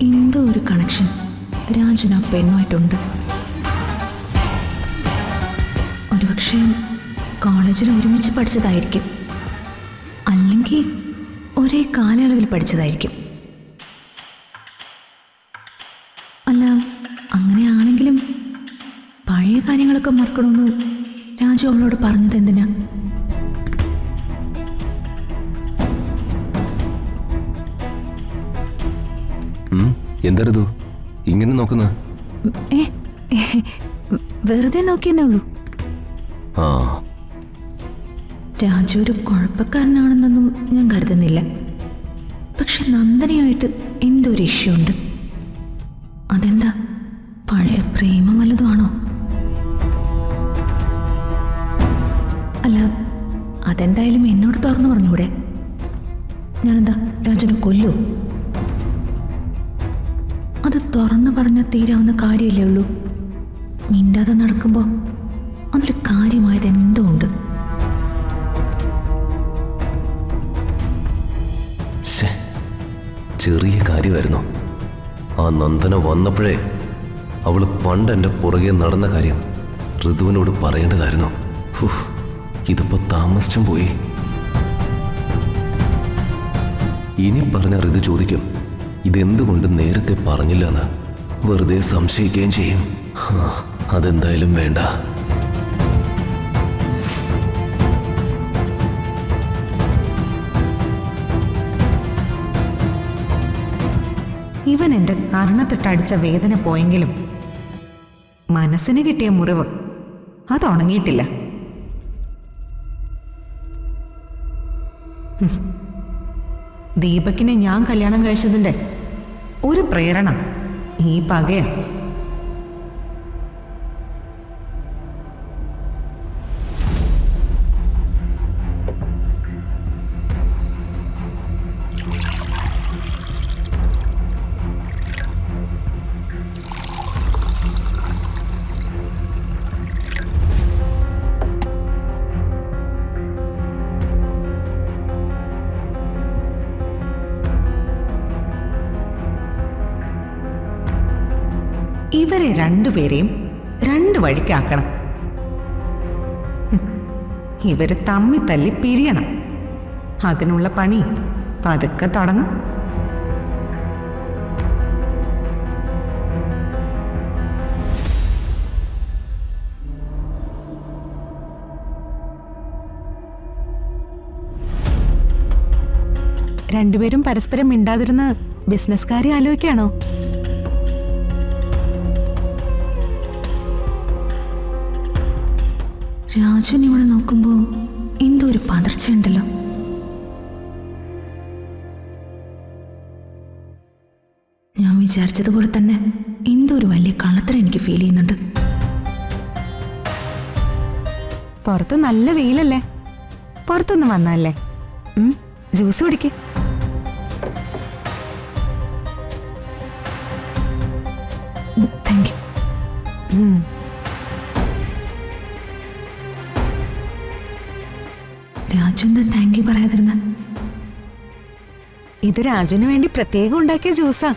എന്തോ ഒരു കണക്ഷൻ രാജുന പെണ്ണുമായിട്ടുണ്ട്. ഒരുപക്ഷെ കോളേജിൽ ഒരുമിച്ച് പഠിച്ചതായിരിക്കും, അല്ലെങ്കിൽ ഒരേ കാലയളവിൽ പഠിച്ചതായിരിക്കും. അല്ല, അങ്ങനെയാണെങ്കിലും പഴയ കാര്യങ്ങളൊക്കെ മറക്കണമെന്ന് രാജു അവളോട് പറഞ്ഞത് എന്തിനാ? എന്തായിരുന്നു ഇങ്ങനെ നോക്കുന്ന? വെറുതെ നോക്കിയെന്നേ ഉള്ളൂ. രാജു ഒരു കുഴപ്പക്കാരനാണെന്നൊന്നും ഞാൻ കരുതുന്നില്ല. പക്ഷെ നന്ദനയായിട്ട് എന്തോ ഒരു ഇഷ്യൂ ഉണ്ട്. അതെന്താ, പഴയ പ്രേമം വല്ലതുമാണോ? അല്ല, അതെന്തായാലും എന്നോട് തുറന്നു പറഞ്ഞൂടെ? ഞാനെന്താ രാജുനെ കൊല്ലോ? അത് തുറന്നു പറഞ്ഞാൽ തീരാവുന്ന കാര്യമല്ലേ ഉള്ളൂ. മിണ്ടാതെ നടക്കുമ്പോൾ അതിൽ കാര്യമായത് എന്തോ ഉണ്ട്. ചെറിയ കാര്യമായിരുന്നു. ആ നന്ദന വന്നപ്പോഴേ അവള് പണ്ട് എൻ്റെ പുറകെ നടന്ന കാര്യം ഋതുവിനോട് പറയേണ്ടതായിരുന്നു. ഇതിപ്പോ താമസിച്ചും പോയി. ഇനി പറഞ്ഞ ഋതു ചോദിക്കും ഇതെന്തുകൊണ്ട് നേരത്തെ പറഞ്ഞില്ല എന്ന്. വെറുതെ സംശയിക്കുകയും ചെയ്യും. അതെന്തായാലും വേണ്ട. ഇവൻ എൻ്റെ കർണത്തിട്ടടിച്ച വേദന പോയെങ്കിലും മനസ്സിന് കിട്ടിയ മുറിവ് അത് ഉണങ്ങിയിട്ടില്ല. ദീപകിനെ ഞാൻ കല്യാണം കഴിച്ചതിൻ്റെ ഒരു പ്രേരണ ഈ പകയാണ്. ഇവരെ രണ്ടുപേരെയും രണ്ട് വഴിക്കാക്കണം. ഇവര് തമ്മി തല്ലി പിരിയണം. അതിനുള്ള പണി പതുക്കെ തുടങ്ങും. രണ്ടുപേരും പരസ്പരം മിണ്ടാതിരുന്ന് ബിസിനസ് കാര്യം ആലോചിക്കാണോ? രാജുവിനെ ഇവിടെ നോക്കുമ്പോൾ എന്തോ ഒരു പതർച്ചയുണ്ടല്ലോ. ഞാൻ വിചാരിച്ചതുപോലെ തന്നെ എന്തോ ഒരു വലിയ കള്ളത്തരം എനിക്ക് ഫീൽ ചെയ്യുന്നുണ്ട്. പുറത്ത് നല്ല വെയിലല്ലേ, പുറത്തൊന്നും വന്നല്ലേ. ജ്യൂസ് കുടിക്ക്. Thank you. രാജു എന്താ താങ്ക് യു പറയാതിരുന്ന? ഇത് രാജുവിന് വേണ്ടി പ്രത്യേകം ഉണ്ടാക്കിയ ജ്യൂസാ.